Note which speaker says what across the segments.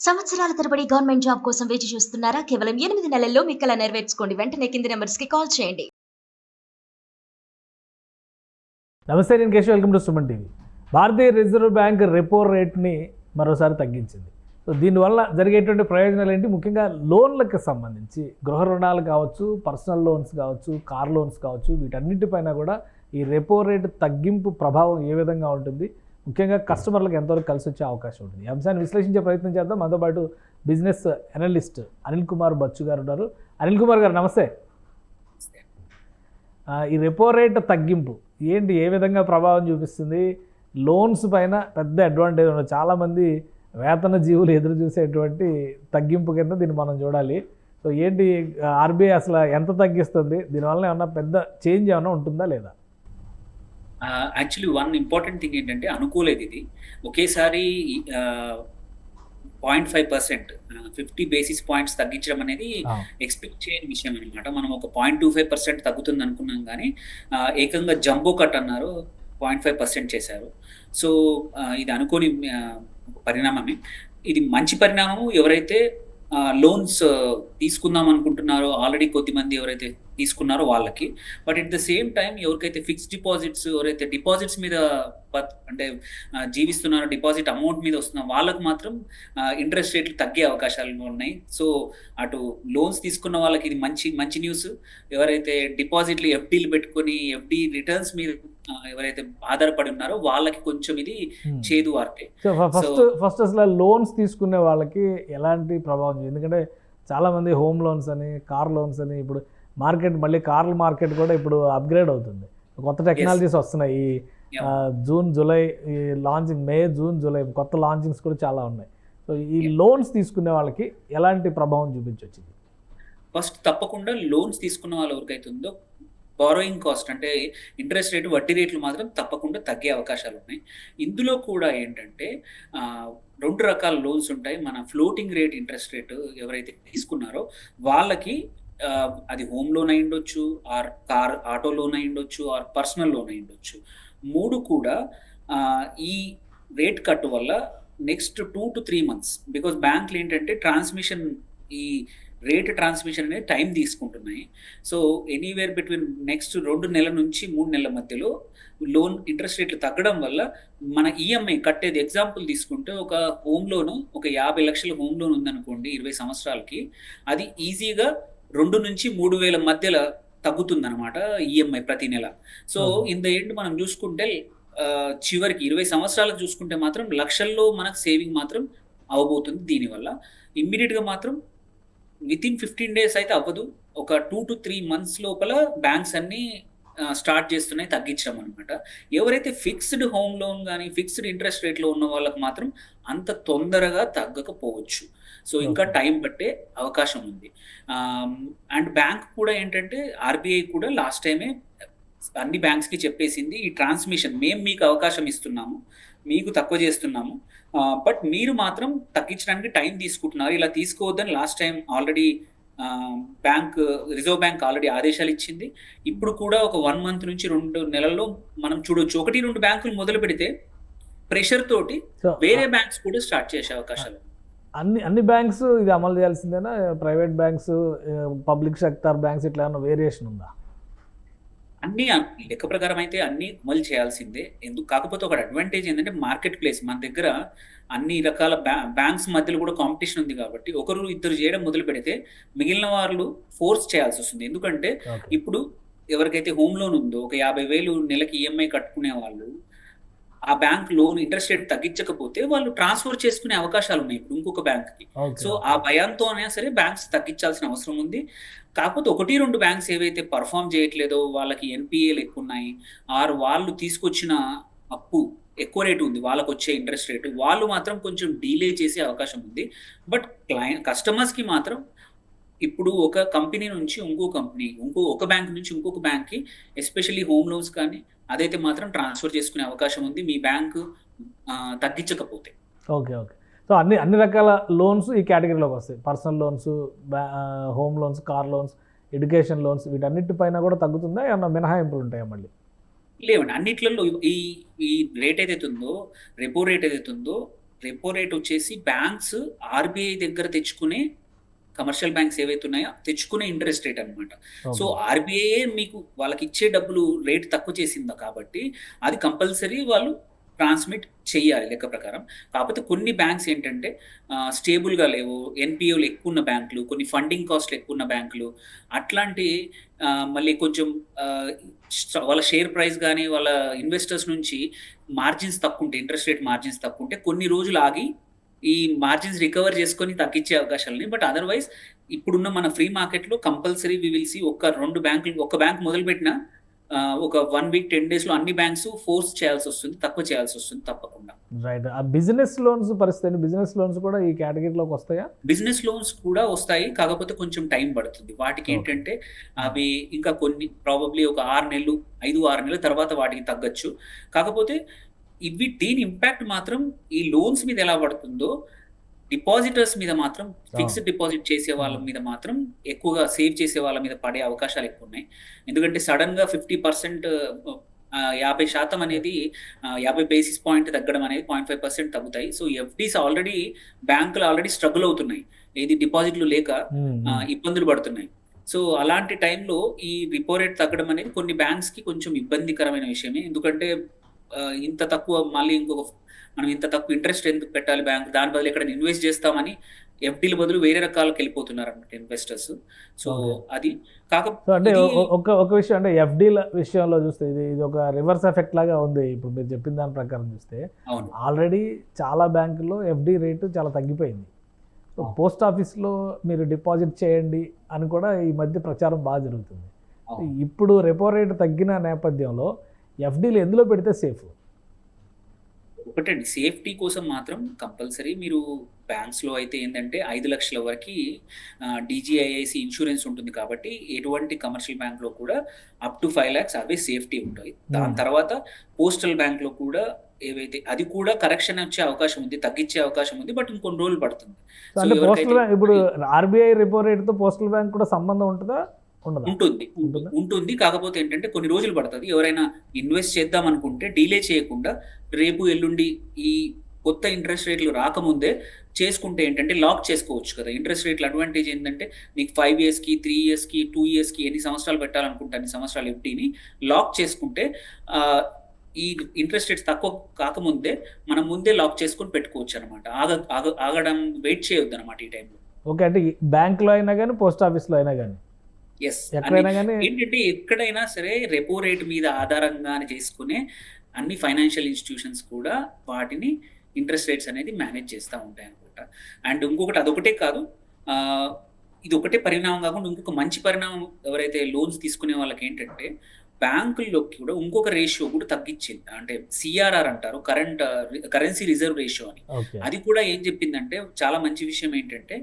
Speaker 1: సంవత్సరాల తరబడి government job కోసం వేచి చూస్తున్నారా? కేవలం 8 నెలల్లో మీ కల నెరవేర్చుకోండి. వెంటనే కింది నంబర్స్‌కి కాల్ చేయండి.
Speaker 2: నమస్తే, నేను Keshav. Welcome to Suman TV. భారతీయ రిజర్వ్ బ్యాంక్ రెపో రేట్ని మరోసారి తగ్గించింది. సో దీనివల్ల జరిగేటువంటి ప్రయోజనాలు ఏంటి? ముఖ్యంగా లోన్లకు సంబంధించి గృహ రుణాలు కావచ్చు, పర్సనల్ లోన్స్ కావచ్చు, కార్ లోన్స్ కావచ్చు, వీటన్నిటిపైన కూడా ఈ రెపో రేటు తగ్గింపు ప్రభావం ఏ విధంగా ఉంటుంది, ముఖ్యంగా కస్టమర్లకు ఎంతవరకు కలిసి వచ్చే అవకాశం ఉంటుంది, ఈ అంశాన్ని విశ్లేషించే ప్రయత్నం చేద్దాం. మనతో పాటు బిజినెస్ అనలిస్ట్ అనిల్ కుమార్ బచ్చు గారు ఉన్నారు. అనిల్ కుమార్ గారు, నమస్తే. ఈ రెపో రేట్ తగ్గింపు ఏంటి, ఏ విధంగా ప్రభావం చూపిస్తుంది? లోన్స్ పైన పెద్ద అడ్వాంటేజ్ ఉంది. చాలామంది వేతన జీవులు ఎదురు చూసేటువంటి తగ్గింపు కింద దీన్ని మనం చూడాలి. సో ఏంటి, ఆర్బీఐ అసలు ఎంత తగ్గిస్తుంది? దీనివల్ల ఏమన్నా పెద్ద చేంజ్ ఏమైనా ఉంటుందా లేదా?
Speaker 3: యాక్చువల్లీ వన్ ఇంపార్టెంట్ థింగ్ ఏంటంటే అనుకోలేదు ఇది. ఒకేసారి 0.5% 50 బేసిస్ పాయింట్స్ తగ్గించడం అనేది ఎక్స్పెక్ట్ చేయని విషయం అనమాట. మనం ఒక 0.25% తగ్గుతుంది అనుకున్నాం, కానీ ఏకంగా జంబో కట్ అన్నారు, 0.5% చేశారు. సో ఇది అనుకోని పరిణామమే. ఇది మంచి పరిణామము. ఎవరైతే లోన్స్ తీసుకుందాం అనుకుంటున్నారో, ఆల్రెడీ కొద్దిమంది ఎవరైతే తీసుకున్నారో వాళ్ళకి. But at the same time ఎవరికైతే ఫిక్స్డ్ డిపాజిట్స్, ఎవరైతే డిపాజిట్స్ మీద అంటే జీవిస్తున్నారో, డిపాజిట్ అమౌంట్ మీద వస్తున్న వాళ్ళకు మాత్రం ఇంట్రెస్ట్ రేట్లు తగ్గే అవకాశాలు ఉన్నాయి. సో అటు లోన్స్ తీసుకున్న వాళ్ళకి ఇది మంచి న్యూస్. ఎవరైతే డిపాజిట్లు ఎఫ్డీలు పెట్టుకొని ఎఫ్డీ రిటర్న్స్ మీద ఎవరైతే ఆధారపడి ఉన్నారో వాళ్ళకి కొంచెం ఇది చేదు వార్తే.
Speaker 2: ఫస్ట్ అసలు లోన్స్ తీసుకునే వాళ్ళకి ఎలాంటి ప్రభావం? ఎందుకంటే చాలామంది హోమ్ లోన్స్ అని, కార్ లోన్స్ అని, ఇప్పుడు మళ్ళీ కార్ల మార్కెట్ కూడా ఇప్పుడు అప్గ్రేడ్ అవుతుంది. కొత్త టెక్నాలజీస్ వస్తున్నాయి. ఈ జూన్ జూలై ఈ లాంచింగ్, మే జూన్ జూలై కొత్త లాంచింగ్స్ కూడా చాలా ఉన్నాయి. సో ఈ లోన్స్ తీసుకునే వాళ్ళకి ఎలాంటి ప్రభావం చూపించవచ్చు?
Speaker 3: ఫస్ట్ తప్పకుండా లోన్స్ తీసుకున్న వాళ్ళు ఎవరికైతే ఉందో బారోయింగ్ కాస్ట్ అంటే ఇంట్రెస్ట్ రేటు, వడ్డీ రేట్లు మాత్రం తప్పకుండా తగ్గే అవకాశాలు ఉన్నాయి. ఇందులో కూడా ఏంటంటే 2 రకాల లోన్స్ ఉంటాయి. మన ఫ్లోటింగ్ రేట్ ఇంట్రెస్ట్ రేటు ఎవరైతే తీసుకున్నారో వాళ్ళకి అది హోమ్ లోన్ అయి ఉండొచ్చు, ఆర్ కార్ ఆటో లోన్ అయి ఉండొచ్చు, ఆర్ పర్సనల్ లోన్ అయి ఉండొచ్చు. 3 కూడా ఈ రేట్ కట్ వల్ల నెక్స్ట్ 2 to 3 months, బికాస్ బ్యాంకులు ఏంటంటే ట్రాన్స్మిషన్, ఈ రేట్ ట్రాన్స్మిషన్ అనేది టైం తీసుకుంటున్నాయి. సో ఎనీవేర్ బిట్వీన్ నెక్స్ట్ 2 నెలల నుంచి 3 నెలల మధ్యలో లోన్ ఇంట్రెస్ట్ రేట్లు తగ్గడం వల్ల మన ఈఎంఐ కట్టేది, ఎగ్జాంపుల్ తీసుకుంటే ఒక హోమ్ లోను, ఒక 50 లక్షల హోమ్ లోన్ ఉందనుకోండి 20 సంవత్సరాలకి, అది ఈజీగా 2 నుంచి 3,000 మధ్యలో తగ్గుతుంది అనమాట ఈఎంఐ ప్రతి నెల. సో ఇన్ ద ఎండ్ మనం చూసుకుంటే చివరికి 20 సంవత్సరాలకు చూసుకుంటే మాత్రం లక్షల్లో మనకు సేవింగ్ మాత్రం అవబోతుంది. దీనివల్ల ఇమ్మీడియట్గా మాత్రం వితిన్ 15 days అయితే అవ్వదు, ఒక 2 to 3 months లోపల బ్యాంక్స్ అన్ని స్టార్ట్ చేస్తున్నాయి తగ్గించడం అనమాట. ఎవరైతే ఫిక్స్డ్ హోమ్ లోన్ కానీ ఫిక్స్డ్ ఇంట్రెస్ట్ రేట్లో ఉన్న వాళ్ళకి మాత్రం అంత తొందరగా తగ్గకపోవచ్చు. సో ఇంకా టైం పట్టే అవకాశం ఉంది. అండ్ బ్యాంక్ కూడా ఏంటంటే, ఆర్బీఐ కూడా లాస్ట్ టైమే అన్ని బ్యాంక్స్కి చెప్పేసింది, ఈ ట్రాన్స్మిషన్ మేము మీకు అవకాశం ఇస్తున్నాము, మీకు తక్కువ చేస్తున్నాము, బట్ మీరు మాత్రం తగ్గించడానికి టైం తీసుకుంటున్నారు, ఇలా తీసుకోవద్దని last time already Reserve Bank already ఆదేశాలు ఇచ్చింది. ఇప్పుడు కూడా ఒక 1 month నుంచి 2 నెలల్లో మనం చూడొచ్చు, 1-2 బ్యాంకులు మొదలు పెడితే ప్రెషర్ తోటి వేరే బ్యాంక్స్ కూడా స్టార్ట్ చేసే అవకాశాలు.
Speaker 2: అన్ని బ్యాంక్స్ ఇది అమలు చేయాల్సిందేనా? Private banks, public sector banks ఇట్లా ఏమైనా వేరియేషన్ ఉందా?
Speaker 3: అన్ని లెక్క ప్రకారం అయితే అన్ని అమలు చేయాల్సిందే. కాకపోతే ఒక అడ్వాంటేజ్ ఏంటంటే, మార్కెట్ ప్లేస్ మన దగ్గర అన్ని రకాల బ్యాంక్స్ మధ్యలో కూడా కాంపిటీషన్ ఉంది కాబట్టి ఒకరు ఇద్దరు చేయడం మొదలు పెడితే మిగిలిన వాళ్ళు ఫోర్స్ చేయాల్సి వస్తుంది. ఎందుకంటే ఇప్పుడు ఎవరికైతే హోమ్ లోన్ ఉందో, ఒక 50,000 నెలకి ఈఎంఐ కట్టుకునే వాళ్ళు, ఆ బ్యాంక్ లోన్ ఇంట్రెస్ట్ రేట్ తగ్గించకపోతే వాళ్ళు ట్రాన్స్ఫర్ చేసుకునే అవకాశాలు ఉన్నాయి ఇప్పుడు ఇంకొక బ్యాంక్కి. సో ఆ భయంతో అయినా సరే బ్యాంక్స్ తగ్గించాల్సిన అవసరం ఉంది. కాకపోతే 1-2 బ్యాంక్స్ ఏవైతే పర్ఫామ్ చేయట్లేదో, వాళ్ళకి ఎన్పిఏలు ఎక్కువ ఉన్నాయి, ఆర్ వాళ్ళు తీసుకొచ్చిన అప్పు ఎక్కువ రేటు ఉంది, వాళ్ళకు వచ్చే ఇంట్రెస్ట్ రేటు, వాళ్ళు మాత్రం కొంచెం డీలే చేసే అవకాశం ఉంది. బట్ కస్టమర్స్కి మాత్రం ఇప్పుడు ఒక కంపెనీ నుంచి ఒక బ్యాంక్ నుంచి ఇంకొక బ్యాంక్కి, ఎస్పెషల్లీ హోమ్ లోన్స్ కానీ అదైతే మాత్రం ట్రాన్స్ఫర్ చేసుకునే అవకాశం ఉంది, మీ బ్యాంకు తగ్గించకపోతే.
Speaker 2: ఓకే. సో అన్ని రకాల లోన్స్ ఈ కేటగిరీలోకి వస్తాయి. Personal loans, home loans, car loans, education loans, వీటన్నిటిపైన కూడా తగ్గుతుందా? ఏమన్నా మినహాయింపులు ఉంటాయా మళ్ళీ?
Speaker 3: లేవండి, అన్నిట్లలో ఈ రేట్ ఏదైతే ఉందో, రెపో రేట్ ఏదైతే ఉందో రెపో రేట్ వచ్చేసి బ్యాంక్స్ ఆర్బీఐ దగ్గర తెచ్చుకునే కమర్షియల్ బ్యాంక్స్ ఏవైతే ఉన్నాయో తెచ్చుకునే ఇంట్రెస్ట్ రేట్ అనమాట. So
Speaker 2: okay.
Speaker 3: ఆర్బీఐ మీకు వాళ్ళకి ఇచ్చే డబ్బులు రేట్ తక్కువ చేసిందా కాబట్టి అది కంపల్సరీ వాళ్ళు ట్రాన్స్మిట్ చెయ్యాలి లెక్క ప్రకారం. కాకపోతే కొన్ని బ్యాంక్స్ ఏంటంటే స్టేబుల్గా లేవు, ఎన్పిఓలు ఎక్కువ ఉన్న బ్యాంకులు, కొన్ని ఫండింగ్ కాస్ట్లు ఎక్కువ ఉన్న బ్యాంకులు, అట్లాంటి మళ్ళీ కొంచెం వాళ్ళ షేర్ ప్రైస్ కానీ వాళ్ళ ఇన్వెస్టర్స్ నుంచి మార్జిన్స్ తక్కువ ఉంటే, ఇంట్రెస్ట్ రేట్ మార్జిన్స్ తక్కువ ఉంటే కొన్ని రోజులు ఆగి ఈ మార్జిన్స్ రికవర్ చేసుకొని తగ్గించే అవకాశాలు. బట్ అదర్వైజ్ ఇప్పుడున్న మన ఫ్రీ మార్కెట్లో కంపల్సరీ వి విల్ సి ఒక బ్యాంక్ మొదలుపెట్టినా ఒక 1 వీక్ 10 డేస్లో అన్ని బ్యాంక్స్ ఫోర్స్ చేయాల్సి వస్తుంది, తక్కువ చేయాల్సి వస్తుంది తప్పకుండా.
Speaker 2: రైట్. ఆ బిజినెస్ లోన్స్ పరిస్థితి, బిజినెస్ లోన్స్ కూడా ఈ కేటగిరీలోకి వస్తాయా?
Speaker 3: బిజినెస్ లోన్స్ కూడా వస్తాయి, కాకపోతే కొంచెం టైం పడుతుంది వాటికి. ఏంటంటే అవి ఇంకా కొన్ని ప్రాబబ్లీ ఒక 6 నెలలు 5-6 నెలల తర్వాత వాటికి తగ్గచ్చు. కాకపోతే దీని ఇంపాక్ట్ మాత్రం ఈ లోన్స్ మీద ఎలా పడుతుందో డిపాజిటర్స్ మీద మాత్రం, ఫిక్స్డ్ డిపాజిట్ చేసే వాళ్ళ మీద మాత్రం, ఎక్కువగా సేవ్ చేసే వాళ్ళ మీద పడే అవకాశాలు ఎక్కువ ఉన్నాయి. ఎందుకంటే సడన్ గా 50%, 50% అనేది 50 బేసిస్ పాయింట్ తగ్గడం అనేది 0.5% తగ్గుతాయి. సో ఎఫ్డీస్ ఆల్రెడీ బ్యాంకులు ఆల్రెడీ స్ట్రగుల్ అవుతున్నాయి, ఏది డిపాజిట్లు లేక ఇబ్బందులు పడుతున్నాయి. సో అలాంటి టైంలో ఈ రిపో రేట్ తగ్గడం అనేది కొన్ని బ్యాంక్స్ కి కొంచెం ఇబ్బందికరమైన విషయమే. ఎందుకంటే ఇంత తక్కువ, మళ్ళీ మనం ఇంత తక్కువ ఇంట్రెస్ట్ ఎందుకు పెట్టాలి బ్యాంక్, దాని బదులు ఎక్కడ ఇన్వెస్ట్ చేస్తామని ఎఫ్డీల బదులు వేరే రకాలకు వెళ్ళిపోతున్నారు అన్నమాట ఇన్వెస్టర్స్. సో అది
Speaker 2: అంటే ఒక విషయం, అంటే ఎఫ్డీల విషయంలో చూస్తే ఇది ఒక రివర్స్ ఎఫెక్ట్ లాగా ఉంది. ఇప్పుడు మీరు చెప్పిన దాని ప్రకారం చూస్తే ఆల్రెడీ చాలా బ్యాంకుల్లో ఎఫ్డీ రేటు చాలా తగ్గిపోయింది. పోస్ట్ ఆఫీస్లో మీరు డిపాజిట్ చేయండి అని కూడా ఈ మధ్య ప్రచారం బాగా జరుగుతుంది. ఇప్పుడు రెపో రేటు తగ్గిన నేపథ్యంలో ఎఫ్డీలు ఎందులో పెడితే సేఫ్?
Speaker 3: ఒకటండి, సేఫ్టీ కోసం మాత్రం కంపల్సరీ మీరు బ్యాంక్స్లో అయితే ఏంటంటే 5 లక్షల వరకు డీజీఐఐసి ఇన్సూరెన్స్ ఉంటుంది కాబట్టి ఎటువంటి కమర్షియల్ బ్యాంక్లో కూడా up to 5 lakhs away safety ఉంటాయి. దాని తర్వాత పోస్టల్ బ్యాంక్లో కూడా ఏవైతే, అది కూడా కరెక్షన్ వచ్చే అవకాశం ఉంది, తగ్గించే అవకాశం ఉంది, బట్ ఇంకొన్ని రోజులు పడుతుంది.
Speaker 2: ఇప్పుడు ఆర్బీఐ రెపో రేటుతో పోస్టల్ బ్యాంక్ కూడా సంబంధం ఉంటుందా?
Speaker 3: ఉంటుంది. కాకపోతే ఏంటంటే కొన్ని రోజులు పడుతుంది. ఎవరైనా ఇన్వెస్ట్ చేద్దాం అనుకుంటే డిలే చేయకుండా రేపు ఎల్లుండి ఈ కొత్త ఇంట్రెస్ట్ రేట్లు రాకముందే చేసుకుంటే ఏంటంటే లాక్ చేసుకోవచ్చు కదా. ఇంట్రెస్ట్ రేట్ల అడ్వాంటేజ్ ఏంటంటే నీకు 5 yearsకి 3 yearsకి 2 yearsకి ఎన్ని సంవత్సరాలు పెట్టాలనుకుంటే అన్ని సంవత్సరాలు ఎఫ్డీని లాక్ చేసుకుంటే ఈ ఇంట్రెస్ట్ రేట్స్ తక్కువ కాకముందే మనం ముందే లాక్ చేసుకొని పెట్టుకోవచ్చు అనమాట. ఆగడం వెయిట్ చేయొద్దు అనమాట ఈ టైంలో.
Speaker 2: ఓకే. అంటే బ్యాంక్లో అయినా కానీ పోస్ట్ ఆఫీస్లో అయినా కానీ
Speaker 3: ఏంటంటే ఎక్కడైనా సరే రెపో రేట్ మీద ఆధారంగా చేసుకునే అన్ని ఫైనాన్షియల్ ఇన్స్టిట్యూషన్స్ కూడా వాటిని ఇంట్రెస్ట్ రేట్స్ అనేది మేనేజ్ చేస్తూ ఉంటాయి అనమాట. అండ్ ఇంకొకటి అదొకటే కాదు, ఇది ఒకటే పరిణామం కాకుండా ఇంకొక మంచి పరిణామం ఎవరైతే లోన్స్ తీసుకునే వాళ్ళకి ఏంటంటే బ్యాంకుల్లోకి కూడా ఇంకొక రేషియో కూడా తగ్గించింది. అంటే సిఆర్ఆర్ అంటారు, కరెన్సీ రిజర్వ్ రేషియో అని. అది కూడా ఏం చెప్పిందంటే చాలా మంచి విషయం ఏంటంటే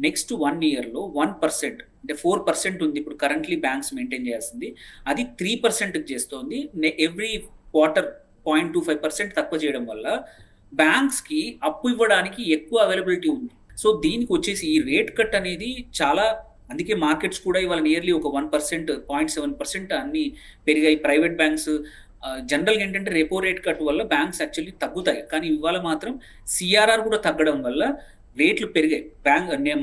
Speaker 3: నెక్స్ట్ 1 yearలో 1%, అంటే 4% ఉంది ఇప్పుడు కరెంట్లీ బ్యాంక్స్ మెయింటైన్ చేయాల్సింది, అది 3% చేస్తోంది. ఎవ్రీ క్వార్టర్ 0.25% తక్కువ చేయడం వల్ల బ్యాంక్స్కి అప్పు ఇవ్వడానికి ఎక్కువ అవైలబిలిటీ ఉంది. సో దీనికి వచ్చేసి ఈ రేట్ కట్ అనేది చాలా, అందుకే మార్కెట్స్ కూడా ఇవాళ నియర్లీ ఒక 1%, 0.7% అన్ని పెరిగాయి. ప్రైవేట్ బ్యాంక్స్ జనరల్గా ఏంటంటే రెపో రేట్ కట్ వల్ల బ్యాంక్స్ యాక్చువల్లీ తగ్గుతాయి, కానీ ఇవాళ మాత్రం సిఆర్ఆర్ కూడా తగ్గడం వల్ల రేట్లు పెరిగాయి,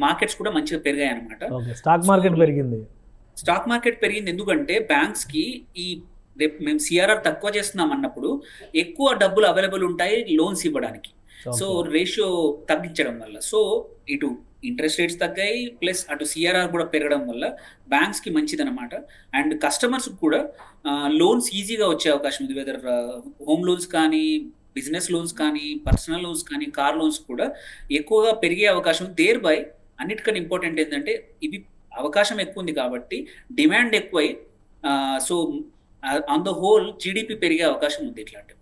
Speaker 3: మార్కెట్స్ కూడా మంచిగా పెరిగాయి అనమాట.
Speaker 2: స్టాక్ మార్కెట్
Speaker 3: పెరిగింది ఎందుకంటే బ్యాంక్స్కి ఈ రేపు మేము సిఆర్ఆర్ తక్కువ చేస్తున్నాం అన్నప్పుడు ఎక్కువ డబ్బులు అవైలబుల్ ఉంటాయి లోన్స్ ఇవ్వడానికి. సో రేషియో తగ్గించడం వల్ల సో ఇటు ఇంట్రెస్ట్ రేట్స్ తగ్గాయి, ప్లస్ అటు సిఆర్ఆర్ కూడా పెరగడం వల్ల బ్యాంక్స్కి మంచిదన్నమాట. అండ్ కస్టమర్స్ కూడా లోన్స్ ఈజీగా వచ్చే అవకాశం ఉంది. వెదర్ హోమ్ లోన్స్ కానీ, బిజినెస్ లోన్స్ కానీ, పర్సనల్ లోన్స్ కానీ, కార్ లోన్స్ కూడా ఎక్కువగా పెరిగే అవకాశం. దేర్ బై అన్నిటికన్నా ఇంపార్టెంట్ ఏంటంటే ఇవి అవకాశం ఎక్కువ ఉంది కాబట్టి డిమాండ్ ఎక్కువై so on the whole GDP పెరిగే అవకాశం ఉంది. ఇట్లాంటి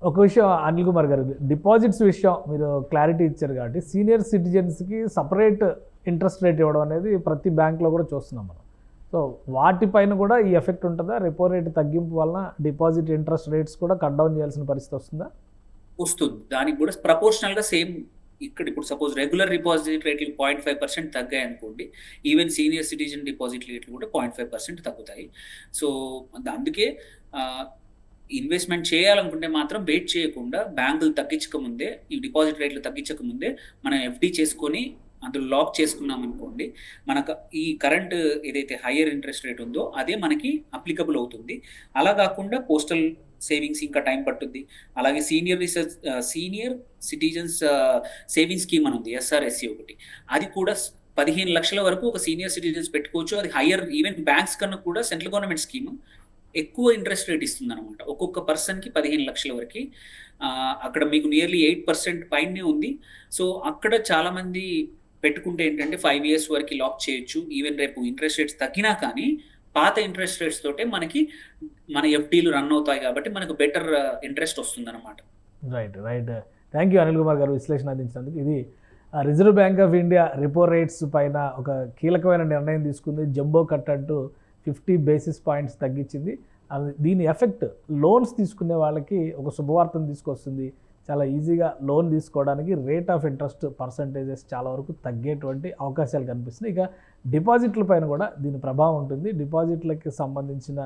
Speaker 2: ఒక విషయం అనిల్ కుమార్ గారు, డిపాజిట్స్ విషయం మీరు క్లారిటీ ఇచ్చారు కాబట్టి సీనియర్ సిటిజన్స్కి సపరేట్ ఇంట్రెస్ట్ రేట్ ఇవ్వడం అనేది ప్రతి బ్యాంక్లో కూడా చూస్తున్నాం మనం. సో వాటిపైన కూడా ఈ ఎఫెక్ట్ ఉంటుందా? రెపో రేట్ తగ్గింపు వలన డిపాజిట్ ఇంట్రెస్ట్ రేట్స్ కూడా కట్ డౌన్ చేయాల్సిన పరిస్థితి వస్తుందా?
Speaker 3: వస్తుంది. దానికి కూడా ప్రపోర్షనల్గా సేమ్ ఇక్కడ ఇప్పుడు సపోజ్ రెగ్యులర్ డిపాజిట్ రేట్లు 0.5% తగ్గాయి అనుకోండి, ఈవెన్ సీనియర్ సిటిజన్ డిపాజిట్ రేట్లు కూడా 0.5% తగ్గుతాయి. సో అందుకే ఇన్వెస్ట్మెంట్ చేయాలనుకుంటే మాత్రం వెయిట్ చేయకుండా బ్యాంకులు తగ్గించక ముందే, ఈ డిపాజిట్ రేట్లు తగ్గించక ముందే మనం ఎఫ్డి చేసుకొని అందులో లాక్ చేసుకున్నాం అనుకోండి, మనకు ఈ కరెంట్ ఏదైతే హయ్యర్ ఇంట్రెస్ట్ రేట్ ఉందో అదే మనకి అప్లికబుల్ అవుతుంది. అలా కాకుండా పోస్టల్ సేవింగ్స్ ఇంకా టైం పట్టుద్ది. అలాగే సీనియర్ సిటిజన్స్ సేవింగ్ స్కీమ్ అని ఉంది, SRSC ఒకటి. అది కూడా 15 లక్షల వరకు ఒక సీనియర్ సిటిజన్స్ పెట్టుకోవచ్చు. అది హయ్యర్, ఈవెన్ బ్యాంక్స్ కన్నా కూడా సెంట్రల్ గవర్నమెంట్ స్కీమ్ ఎక్కువ ఇంట్రెస్ట్ రేట్ ఇస్తుంది అనమాట. ఒక్కొక్క పర్సన్కి 15 లక్షల వరకు. అక్కడ మీకు నియర్లీ 8% పైనే ఉంది. సో అక్కడ చాలామంది పెట్టుకుంటే ఏంటంటే 5 years వరకు లాక్ చేయొచ్చు. ఈవెన్ రేపు ఇంట్రెస్ట్ రేట్స్ తగ్గినా కానీ పాత ఇంట్రెస్ట్ రేట్స్ తోటే మనకి మన ఎఫ్డీలు రన్ అవుతాయి కాబట్టి మనకు బెటర్ ఇంట్రెస్ట్ వస్తుంది అనమాట.
Speaker 2: Right. Thank you Anil Kumar గారు విశ్లేషణ అందించినందుకు. ఇది reserve bank of India repo rates పైన ఒక కీలకమైన నిర్ణయం తీసుకుంది. జంబో కట్ అంటూ 50 basis points తగ్గించింది. దీని ఎఫెక్ట్ లోన్స్ తీసుకునే వాళ్ళకి ఒక శుభవార్తను తీసుకొస్తుంది. చాలా ఈజీగా లోన్ తీసుకోవడానికి రేట్ ఆఫ్ ఇంట్రెస్ట్ పర్సంటేజెస్ చాలా వరకు తగ్గేటువంటి అవకాశాలు కనిపిస్తున్నాయి. ఇక డిపాజిట్ల పైన కూడా దీని ప్రభావం ఉంటుంది. డిపాజిట్లకి సంబంధించిన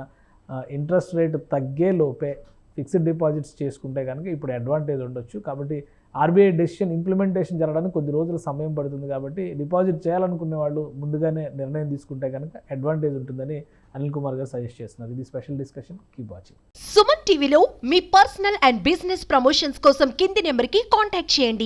Speaker 2: ఇంట్రెస్ట్ రేట్ తగ్గే లోపే ఫిక్స్డ్ డిపాజిట్స్ చేసుకుంటే కనుక ఇప్పుడు అడ్వాంటేజ్ ఉండొచ్చు. కాబట్టి ఆర్బీఐ డెసిషన్ ఇంప్లిమెంటేషన్ జరగడానికి కొద్ది రోజుల సమయం పడుతుంది. కాబట్టి డిపాజిట్ చేయాలనుకునే వాళ్ళు ముందుగానే నిర్ణయం తీసుకుంటే కనుక అడ్వాంటేజ్ ఉంటుందని అనిల్ కుమార్ గారు సజెస్ట్ చేస్తున్నారు. ఇది special discussion. Keep watching.
Speaker 4: Suman టీవీలో మీ పర్సనల్ అండ్ బిజినెస్ ప్రమోషన్స్ కోసం కింది నెంబర్కి కాంటాక్ట్ చేయండి.